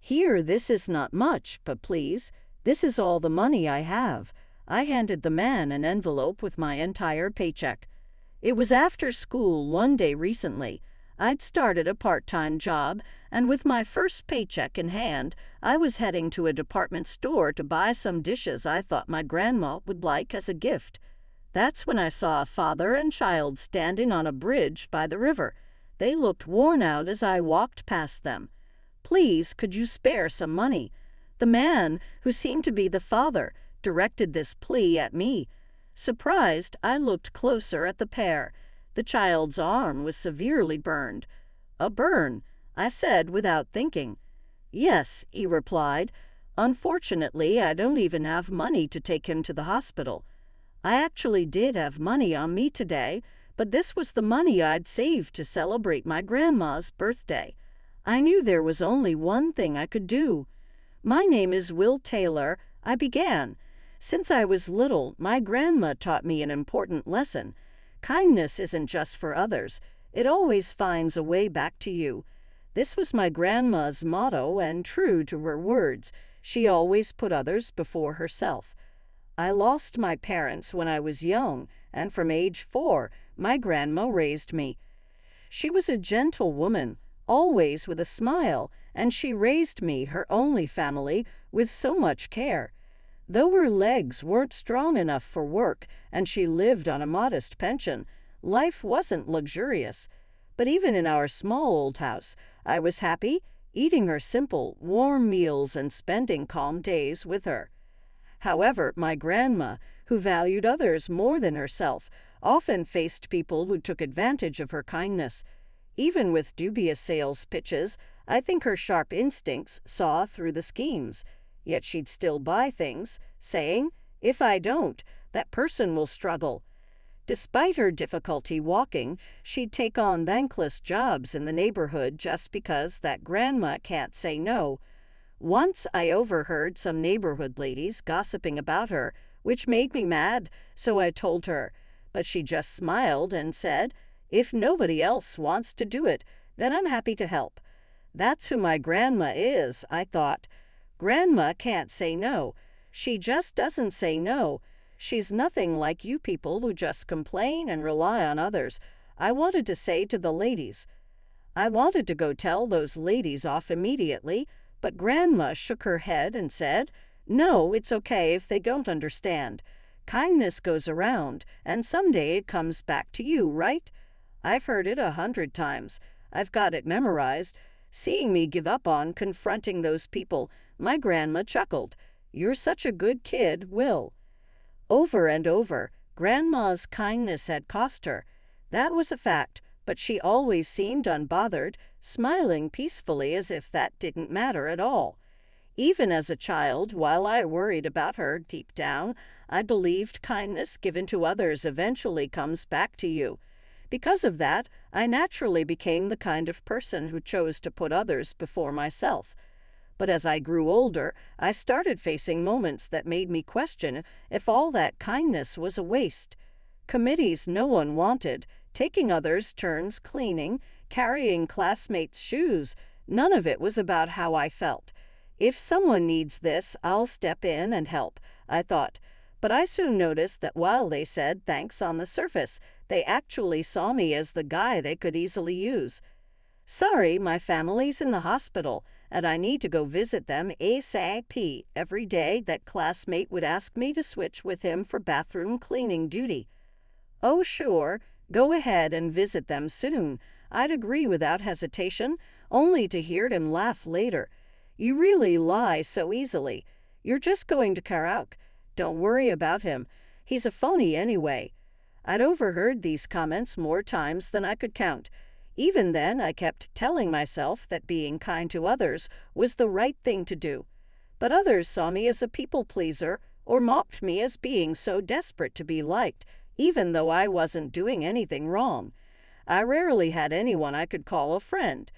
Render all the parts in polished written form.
"Here, this is not much, but please, this is all the money I have." I handed the man an envelope with my entire paycheck. It was after school one day recently. I'd started a part-time job, and with my first paycheck in hand, I was heading to a department store to buy some dishes I thought my grandma would like as a gift. That's when I saw a father and child standing on a bridge by the river. They looked worn out as I walked past them. "Please, could you spare some money?" The man, who seemed to be the father, directed this plea at me. Surprised, I looked closer at the pair. The child's arm was severely burned. "A burn?" I said without thinking. "Yes," he replied. "Unfortunately, I don't even have money to take him to the hospital." I actually did have money on me today, but this was the money I'd saved to celebrate my grandma's birthday. I knew there was only one thing I could do. "My name is Will Taylor," I began. "Since I was little, my grandma taught me an important lesson. Kindness isn't just for others. It always finds a way back to you." This was my grandma's motto, and true to her words, she always put others before herself. I lost my parents when I was young, and from age 4, my grandma raised me. She was a gentle woman, always with a smile, and she raised me, her only family, with so much care. Though her legs weren't strong enough for work and she lived on a modest pension, life wasn't luxurious. But even in our small old house, I was happy, eating her simple, warm meals and spending calm days with her. However, my grandma, who valued others more than herself, often faced people who took advantage of her kindness. Even with dubious sales pitches, I think her sharp instincts saw through the schemes. Yet she'd still buy things, saying, "If I don't, that person will struggle." Despite her difficulty walking, she'd take on thankless jobs in the neighborhood just because that grandma can't say no. Once I overheard some neighborhood ladies gossiping about her, which made me mad, so I told her. But she just smiled and said, "If nobody else wants to do it, then I'm happy to help." That's who my grandma is, I thought. Grandma can't say no. She just doesn't say no. She's nothing like you people who just complain and rely on others. I wanted to say to the ladies. I wanted to go tell those ladies off immediately, but Grandma shook her head and said, "No, it's okay if they don't understand. Kindness goes around, and someday it comes back to you, right?" I've heard it 100 times. I've got it memorized. Seeing me give up on confronting those people, my grandma chuckled. "You're such a good kid, Will." Over and over, Grandma's kindness had cost her. That was a fact, but she always seemed unbothered, smiling peacefully as if that didn't matter at all. Even as a child, while I worried about her deep down, I believed kindness given to others eventually comes back to you. Because of that, I naturally became the kind of person who chose to put others before myself. But as I grew older, I started facing moments that made me question if all that kindness was a waste. Committees no one wanted, taking others' turns cleaning, carrying classmates' shoes, none of it was about how I felt. If someone needs this, I'll step in and help, I thought. But I soon noticed that while they said thanks on the surface, they actually saw me as the guy they could easily use. "Sorry, my family's in the hospital, and I need to go visit them ASAP." Every day, that classmate would ask me to switch with him for bathroom cleaning duty. "Oh, sure, go ahead and visit them soon," I'd agree without hesitation, only to hear him laugh later. "You really lie so easily. You're just going to karaoke. Don't worry about him. He's a phony anyway." I'd overheard these comments more times than I could count. Even then, I kept telling myself that being kind to others was the right thing to do. But others saw me as a people-pleaser or mocked me as being so desperate to be liked, even though I wasn't doing anything wrong. I rarely had anyone I could call a friend.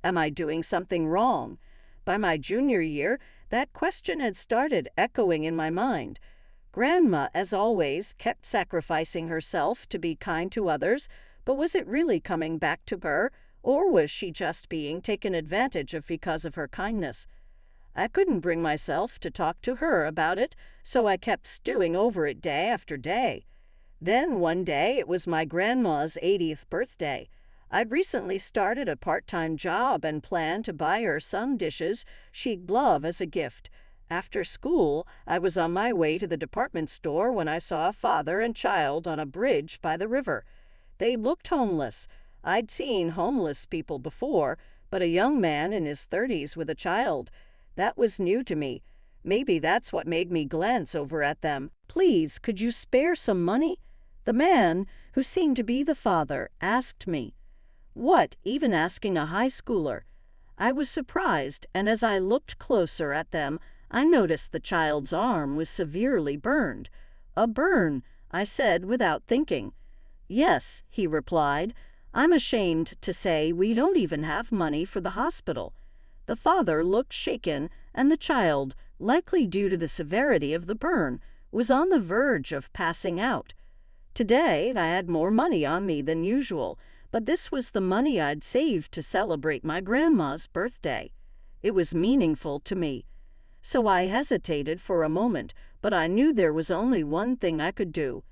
Am I doing something wrong? By my junior year, that question had started echoing in my mind. Grandma, as always, kept sacrificing herself to be kind to others, but was it really coming back to her, or was she just being taken advantage of because of her kindness? I couldn't bring myself to talk to her about it, so I kept stewing over it day after day. Then one day, it was my grandma's 80th birthday. I'd recently started a part-time job and planned to buy her some dishes she'd love as a gift. After school, I was on my way to the department store when I saw a father and child on a bridge by the river. They looked homeless. I'd seen homeless people before, but a young man in his 30s with a child, that was new to me. Maybe that's what made me glance over at them. "Please, could you spare some money?" The man, who seemed to be the father, asked me. What, even asking a high schooler? I was surprised, and as I looked closer at them, I noticed the child's arm was severely burned. "A burn," I said without thinking. "Yes," he replied. "I'm ashamed to say we don't even have money for the hospital." The father looked shaken, and the child, likely due to the severity of the burn, was on the verge of passing out. Today, I had more money on me than usual, but this was the money I'd saved to celebrate my grandma's birthday. It was meaningful to me. So I hesitated for a moment, but I knew there was only one thing I could do.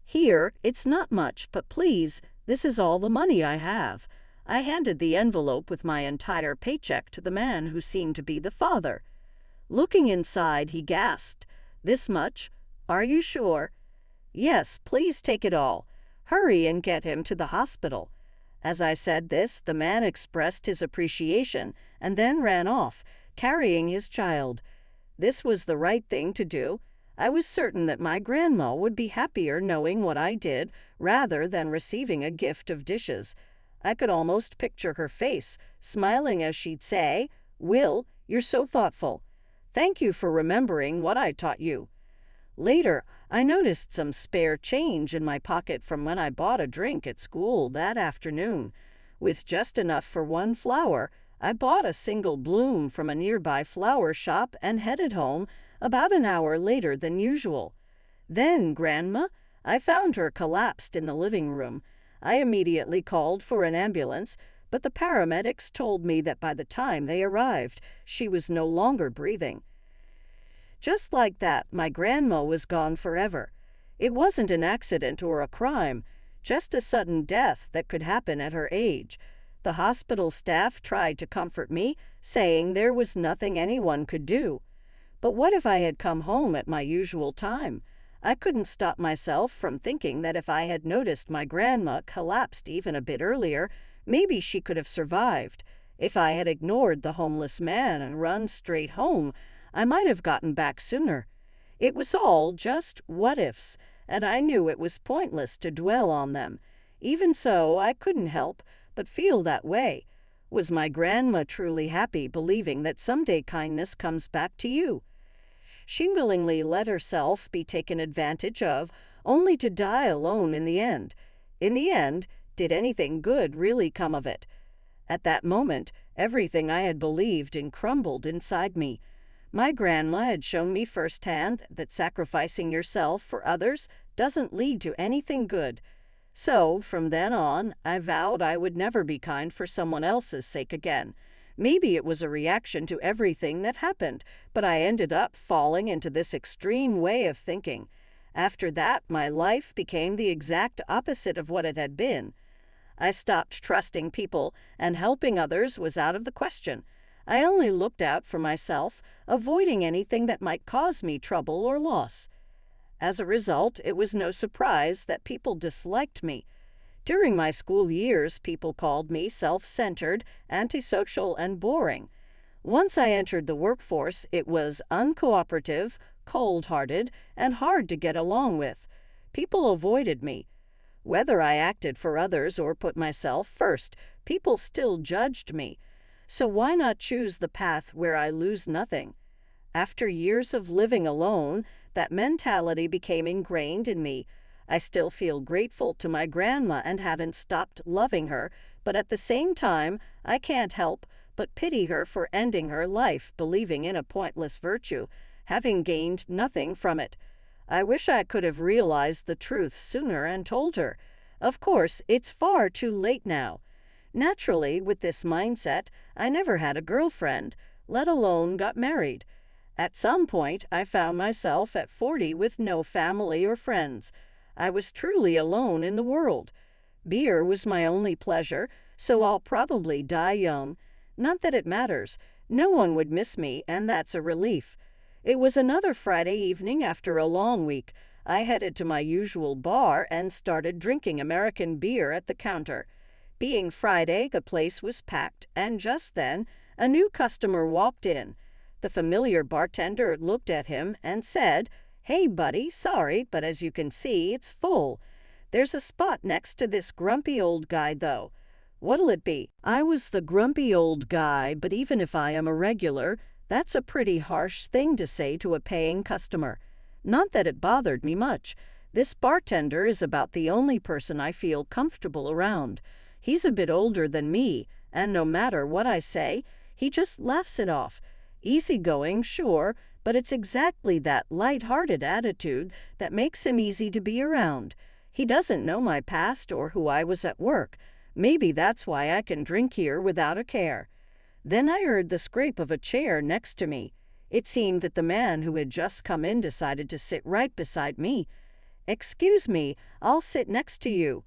"Here, it's not much, but please, this is all the money I have." I handed the envelope with my entire paycheck to the man who seemed to be the father. Looking inside, he gasped, "This much? Are you sure?" "Yes, please take it all. Hurry and get him to the hospital." As I said this, the man expressed his appreciation and then ran off, carrying his child. This was the right thing to do. I was certain that my grandma would be happier knowing what I did rather than receiving a gift of dishes. I could almost picture her face, smiling as she'd say, "Will, you're so thoughtful. Thank you for remembering what I taught you." Later, I noticed some spare change in my pocket from when I bought a drink at school that afternoon. With just enough for one flower, I bought a single bloom from a nearby flower shop and headed home about an hour later than usual. Then Grandma, I found her collapsed in the living room. I immediately called for an ambulance, but the paramedics told me that by the time they arrived, she was no longer breathing. Just like that, my grandma was gone forever. It wasn't an accident or a crime, just a sudden death that could happen at her age. The hospital staff tried to comfort me, saying there was nothing anyone could do. But what if I had come home at my usual time? I couldn't stop myself from thinking that if I had noticed my grandma collapsed even a bit earlier, maybe she could have survived. If I had ignored the homeless man and run straight home, I might have gotten back sooner. It was all just what-ifs, and I knew it was pointless to dwell on them. Even so, I couldn't help but feel that way. Was my grandma truly happy believing that someday kindness comes back to you? She willingly let herself be taken advantage of, only to die alone in the end. In the end, did anything good really come of it? At that moment, everything I had believed in crumbled inside me. My grandma had shown me firsthand that sacrificing yourself for others doesn't lead to anything good. So, from then on, I vowed I would never be kind for someone else's sake again. Maybe it was a reaction to everything that happened, but I ended up falling into this extreme way of thinking. After that, my life became the exact opposite of what it had been. I stopped trusting people, and helping others was out of the question. I only looked out for myself, avoiding anything that might cause me trouble or loss. As a result, it was no surprise that people disliked me. During my school years, people called me self-centered, antisocial, and boring. Once I entered the workforce, it was uncooperative, cold-hearted, and hard to get along with. People avoided me. Whether I acted for others or put myself first, people still judged me. So why not choose the path where I lose nothing? After years of living alone, that mentality became ingrained in me. I still feel grateful to my grandma and haven't stopped loving her, but at the same time, I can't help but pity her for ending her life believing in a pointless virtue, having gained nothing from it. I wish I could have realized the truth sooner and told her. Of course, it's far too late now. Naturally, with this mindset, I never had a girlfriend. let alone got married. At some point, I found myself at 40 with no family or friends. I was truly alone in the world. Beer was my only pleasure, so I'll probably die young. Not that it matters. No one would miss me, and that's a relief. It was another Friday evening after a long week. I headed to my usual bar and started drinking American beer at the counter. Being Friday, the place was packed, and just then, a new customer walked in. The familiar bartender looked at him and said, "Hey, buddy, sorry, but as you can see, it's full. There's a spot next to this grumpy old guy, though. What'll it be?" I was the grumpy old guy, but even if I am a regular, that's a pretty harsh thing to say to a paying customer. Not that it bothered me much. This bartender is about the only person I feel comfortable around. He's a bit older than me, and no matter what I say, he just laughs it off. Easygoing, sure, but it's exactly that light-hearted attitude that makes him easy to be around. He doesn't know my past or who I was at work. Maybe that's why I can drink here without a care. Then I heard the scrape of a chair next to me. It seemed that the man who had just come in decided to sit right beside me. "Excuse me, I'll sit next to you."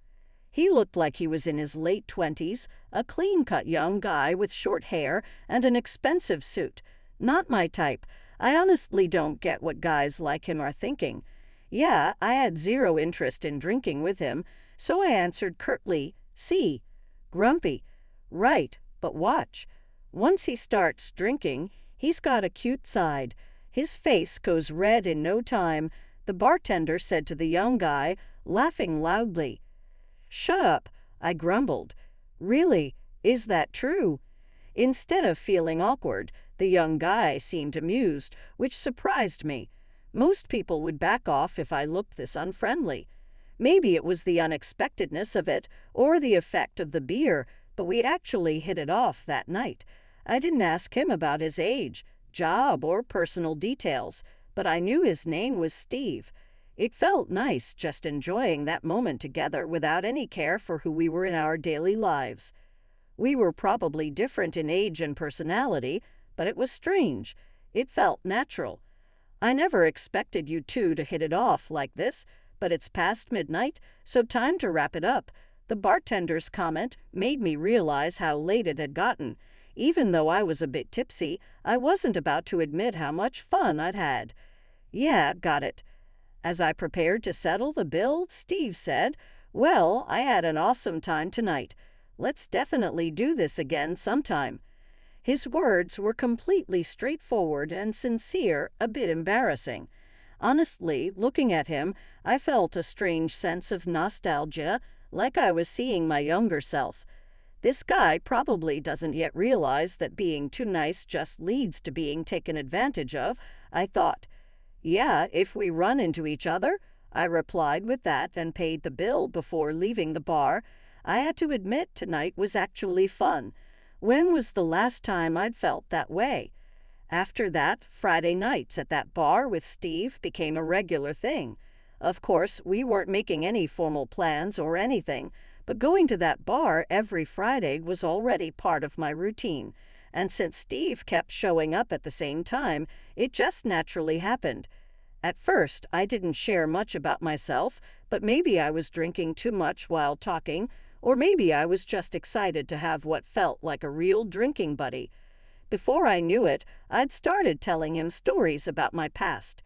He looked like he was in his late 20s, a clean-cut young guy with short hair and an expensive suit. Not my type. I honestly don't get what guys like him are thinking. Yeah, I had zero interest in drinking with him, so I answered curtly, "See." Grumpy. Right, but watch. Once he starts drinking, he's got a cute side. His face goes red in no time. The bartender said to the young guy, laughing loudly. "Shut up," I grumbled. "Really? Is that true?" Instead of feeling awkward, the young guy seemed amused, which surprised me. Most people would back off if I looked this unfriendly. Maybe it was the unexpectedness of it or the effect of the beer, but we actually hit it off that night. I didn't ask him about his age, job, or personal details, but I knew his name was Steve. It felt nice just enjoying that moment together without any care for who we were in our daily lives. We were probably different in age and personality, but it was strange. It felt natural. "I never expected you two to hit it off like this, but it's past midnight, so time to wrap it up." The bartender's comment made me realize how late it had gotten. Even though I was a bit tipsy, I wasn't about to admit how much fun I'd had. "Yeah, got it." As I prepared to settle the bill, Steve said, "Well, I had an awesome time tonight. Let's definitely do this again sometime." His words were completely straightforward and sincere, a bit embarrassing. Honestly, looking at him, I felt a strange sense of nostalgia, like I was seeing my younger self. This guy probably doesn't yet realize that being too nice just leads to being taken advantage of, I thought. "Yeah, if we run into each other," I replied with that and paid the bill before leaving the bar. I had to admit tonight was actually fun. When was the last time I'd felt that way? After that, Friday nights at that bar with Steve became a regular thing. Of course, we weren't making any formal plans or anything, but going to that bar every Friday was already part of my routine. And since Steve kept showing up at the same time, it just naturally happened. At first, I didn't share much about myself, but maybe I was drinking too much while talking, or maybe I was just excited to have what felt like a real drinking buddy. Before I knew it, I'd started telling him stories about my past.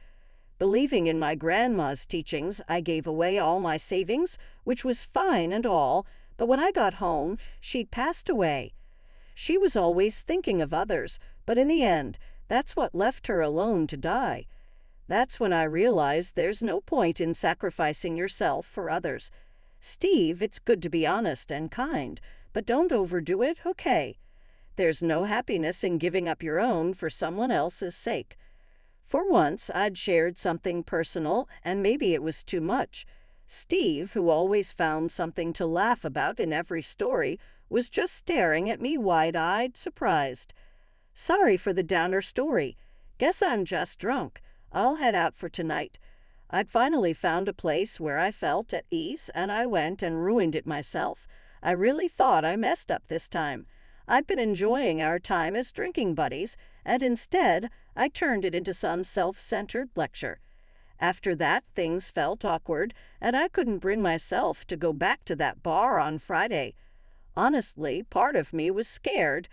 Believing in my grandma's teachings, I gave away all my savings, which was fine and all, but when I got home, she'd passed away. She was always thinking of others, but in the end, that's what left her alone to die. That's when I realized there's no point in sacrificing yourself for others. "Steve, it's good to be honest and kind, but don't overdo it, okay? There's no happiness in giving up your own for someone else's sake." For once, I'd shared something personal, and maybe it was too much. Steve, who always found something to laugh about in every story, was just staring at me wide-eyed, surprised. "Sorry for the downer story. Guess I'm just drunk. I'll head out for tonight." I'd finally found a place where I felt at ease, and I went and ruined it myself. I really thought I messed up this time. I'd been enjoying our time as drinking buddies, and instead, I turned it into some self-centered lecture. After that, things felt awkward, and I couldn't bring myself to go back to that bar on Friday. Honestly, part of me was scared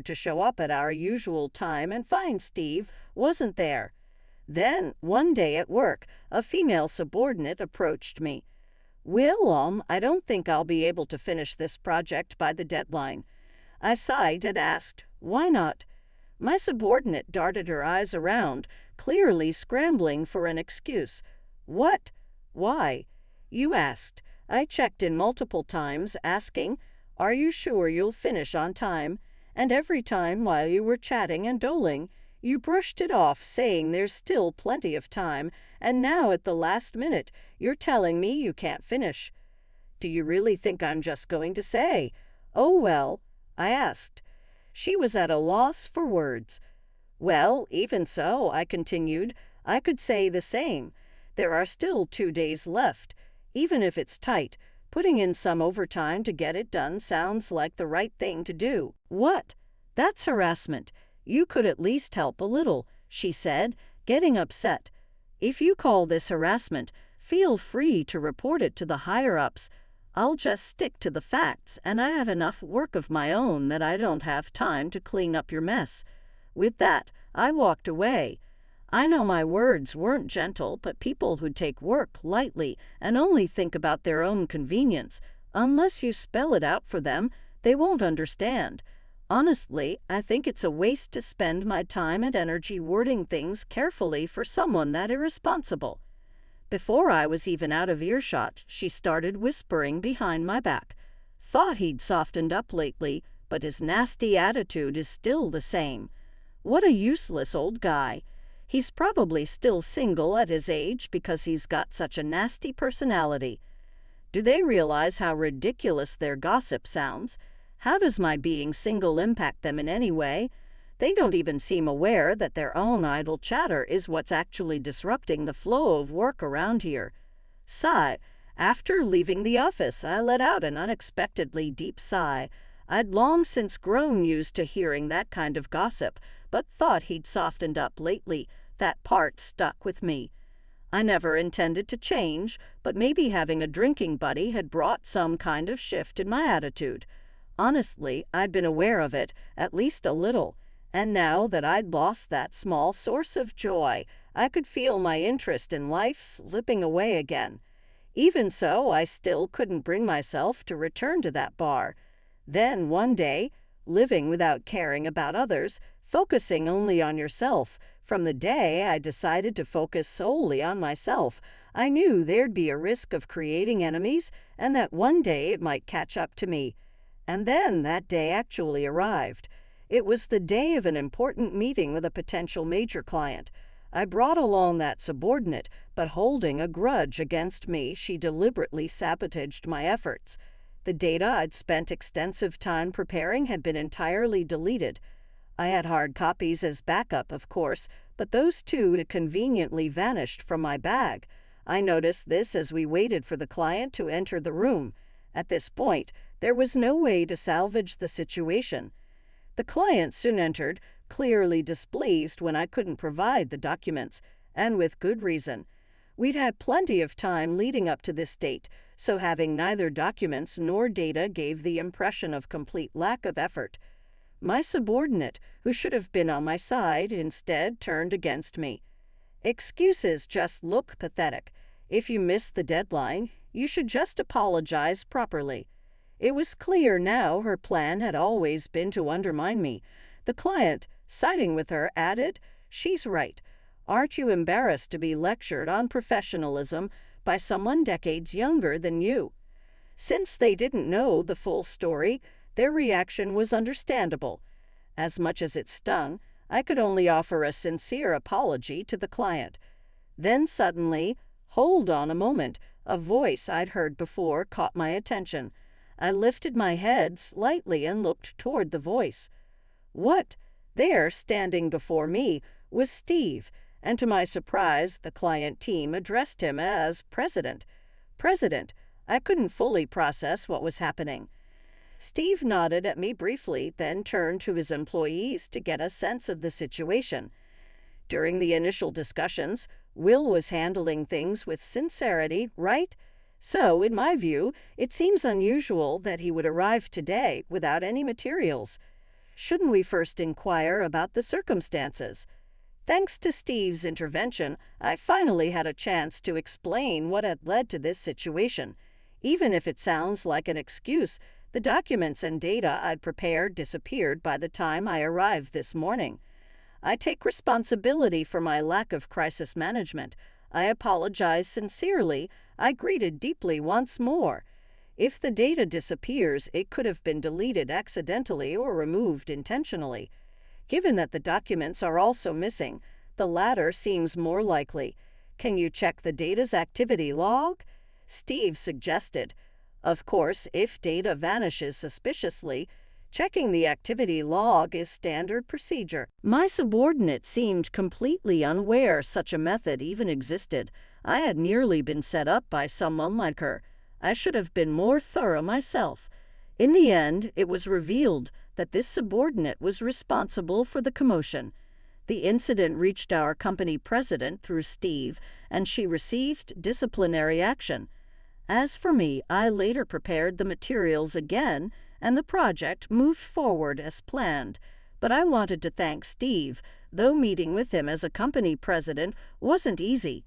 to show up at our usual time and find Steve wasn't there. Then, one day at work, a female subordinate approached me. "Will, I don't think I'll be able to finish this project by the deadline." I sighed and asked, "Why not?" My subordinate darted her eyes around, clearly scrambling for an excuse. "What? Why?" "You asked." I checked in multiple times, asking, "Are you sure you'll finish on time?" And every time while you were chatting and doling, you brushed it off, saying there's still plenty of time, and now at the last minute, you're telling me you can't finish. "Do you really think I'm just going to say, 'Oh, well'?" I asked. She was at a loss for words. "Well, even so," I continued, "I could say the same. There are still 2 days left. Even if it's tight, putting in some overtime to get it done sounds like the right thing to do." "What? That's harassment. You could at least help a little," she said, getting upset. "If you call this harassment, feel free to report it to the higher-ups. I'll just stick to the facts, and I have enough work of my own that I don't have time to clean up your mess." With that, I walked away. I know my words weren't gentle, but people who take work lightly and only think about their own convenience, unless you spell it out for them, they won't understand. Honestly, I think it's a waste to spend my time and energy wording things carefully for someone that irresponsible. Before I was even out of earshot, she started whispering behind my back. "Thought he'd softened up lately, but his nasty attitude is still the same. What a useless old guy. He's probably still single at his age because he's got such a nasty personality." Do they realize how ridiculous their gossip sounds? How does my being single impact them in any way? They don't even seem aware that their own idle chatter is what's actually disrupting the flow of work around here. Sigh. After leaving the office, I let out an unexpectedly deep sigh. I'd long since grown used to hearing that kind of gossip, but thought he'd softened up lately. That part stuck with me. I never intended to change, but maybe having a drinking buddy had brought some kind of shift in my attitude. Honestly, I'd been aware of it, at least a little, and now that I'd lost that small source of joy, I could feel my interest in life slipping away again. Even so, I still couldn't bring myself to return to that bar. Then one day, living without caring about others, focusing only on yourself, from the day I decided to focus solely on myself, I knew there'd be a risk of creating enemies and that one day it might catch up to me. And then that day actually arrived. It was the day of an important meeting with a potential major client. I brought along that subordinate, but holding a grudge against me, she deliberately sabotaged my efforts. The data I'd spent extensive time preparing had been entirely deleted. I had hard copies as backup, of course, but those two had conveniently vanished from my bag. I noticed this as we waited for the client to enter the room. At this point, there was no way to salvage the situation. The client soon entered, clearly displeased when I couldn't provide the documents, and with good reason. We'd had plenty of time leading up to this date, so having neither documents nor data gave the impression of complete lack of effort. My subordinate, who should have been on my side, instead turned against me. Excuses just look pathetic. If you missed the deadline, you should just apologize properly. It was clear now her plan had always been to undermine me. The client, siding with her, added, "She's right. Aren't you embarrassed to be lectured on professionalism by someone decades younger than you?" Since they didn't know the full story, their reaction was understandable. As much as it stung, I could only offer a sincere apology to the client. Then suddenly, "Hold on a moment," a voice I'd heard before caught my attention. I lifted my head slightly and looked toward the voice. What? There, standing before me, was Steve, and to my surprise, the client team addressed him as President. President, I couldn't fully process what was happening. Steve nodded at me briefly, then turned to his employees to get a sense of the situation. During the initial discussions, Will was handling things with sincerity, right? So, in my view, it seems unusual that he would arrive today without any materials. Shouldn't we first inquire about the circumstances? Thanks to Steve's intervention, I finally had a chance to explain what had led to this situation. Even if it sounds like an excuse, the documents and data I'd prepared disappeared by the time I arrived this morning. I take responsibility for my lack of crisis management. I apologize sincerely. I greeted deeply once more. If the data disappears, it could have been deleted accidentally or removed intentionally. Given that the documents are also missing, the latter seems more likely. Can you check the data's activity log? Steve suggested. Of course, if data vanishes suspiciously, checking the activity log is standard procedure. My subordinate seemed completely unaware such a method even existed. I had nearly been set up by someone like her. I should have been more thorough myself. In the end, it was revealed that this subordinate was responsible for the commotion. The incident reached our company president through Steve, and she received disciplinary action. As for me, I later prepared the materials again, and the project moved forward as planned. But I wanted to thank Steve, though meeting with him as a company president wasn't easy.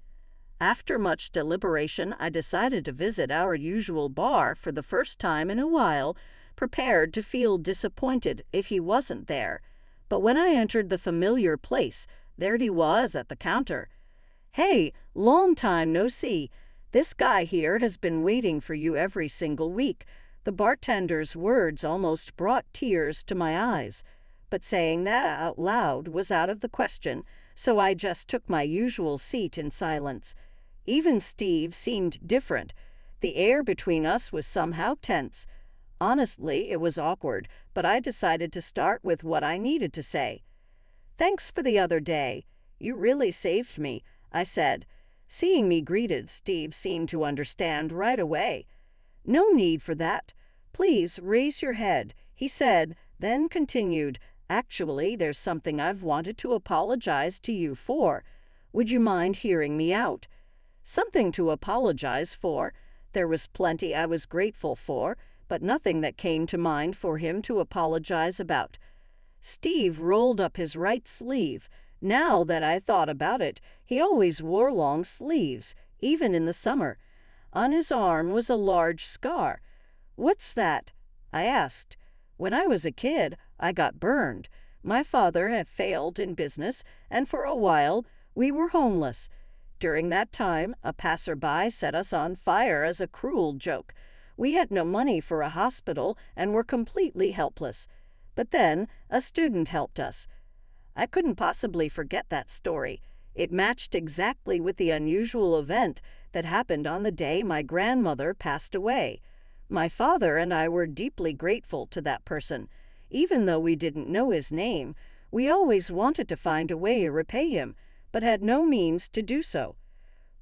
After much deliberation, I decided to visit our usual bar for the first time in a while, prepared to feel disappointed if he wasn't there. But when I entered the familiar place, there he was at the counter. "Hey, long time no see. This guy here has been waiting for you every single week." The bartender's words almost brought tears to my eyes. But saying that out loud was out of the question, so I just took my usual seat in silence. Even Steve seemed different. The air between us was somehow tense. Honestly, it was awkward, but I decided to start with what I needed to say. "Thanks for the other day. You really saved me," I said. Seeing me greeted, Steve seemed to understand right away. "No need for that. Please raise your head," he said, then continued. "Actually, there's something I've wanted to apologize to you for. Would you mind hearing me out?" Something to apologize for? There was plenty I was grateful for, but nothing that came to mind for him to apologize about. Steve rolled up his right sleeve. Now that I thought about it, he always wore long sleeves, even in the summer. On his arm was a large scar. "What's that?" I asked. "When I was a kid, I got burned. My father had failed in business, and for a while, we were homeless. During that time, a passerby set us on fire as a cruel joke. We had no money for a hospital and were completely helpless. But then, a student helped us." I couldn't possibly forget that story. It matched exactly with the unusual event that happened on the day my grandmother passed away. My father and I were deeply grateful to that person. Even though we didn't know his name, we always wanted to find a way to repay him, but had no means to do so.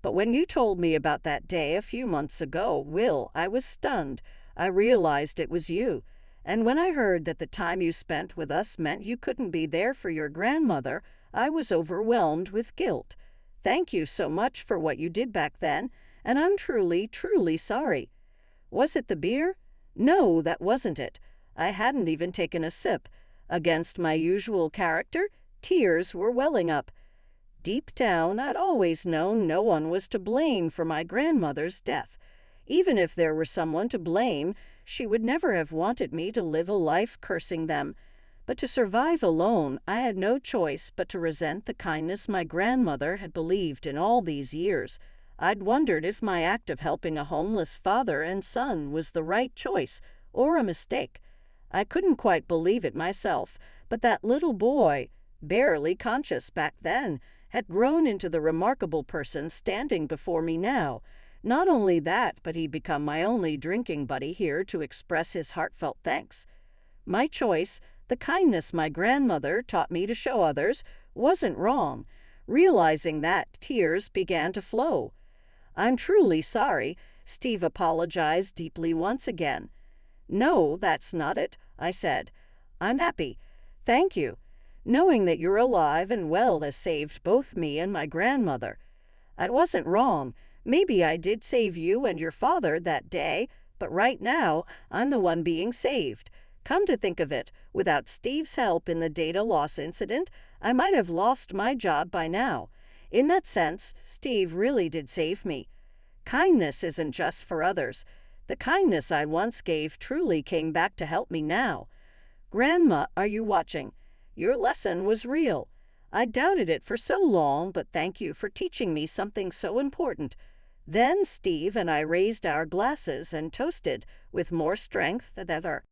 But when you told me about that day a few months ago, Will, I was stunned. I realized it was you. And when I heard that the time you spent with us meant you couldn't be there for your grandmother, I was overwhelmed with guilt. Thank you so much for what you did back then, and I'm truly, truly sorry. Was it the beer? No, that wasn't it. I hadn't even taken a sip. Against my usual character, tears were welling up. Deep down, I'd always known no one was to blame for my grandmother's death. Even if there were someone to blame, she would never have wanted me to live a life cursing them. But to survive alone, I had no choice but to resent the kindness my grandmother had believed in all these years. I'd wondered if my act of helping a homeless father and son was the right choice, or a mistake. I couldn't quite believe it myself, but that little boy, barely conscious back then, had grown into the remarkable person standing before me now. Not only that, but he'd become my only drinking buddy here to express his heartfelt thanks. My choice, the kindness my grandmother taught me to show others, wasn't wrong. Realizing that, tears began to flow. "I'm truly sorry," Steve apologized deeply once again. "No, that's not it," I said. "I'm happy. Thank you. Knowing that you're alive and well has saved both me and my grandmother. I wasn't wrong. Maybe I did save you and your father that day, but right now, I'm the one being saved. Come to think of it, without Steve's help in the data loss incident, I might have lost my job by now. In that sense, Steve really did save me. Kindness isn't just for others. The kindness I once gave truly came back to help me now. Grandma, are you watching? Your lesson was real. I doubted it for so long, but thank you for teaching me something so important." Then Steve and I raised our glasses and toasted with more strength than ever.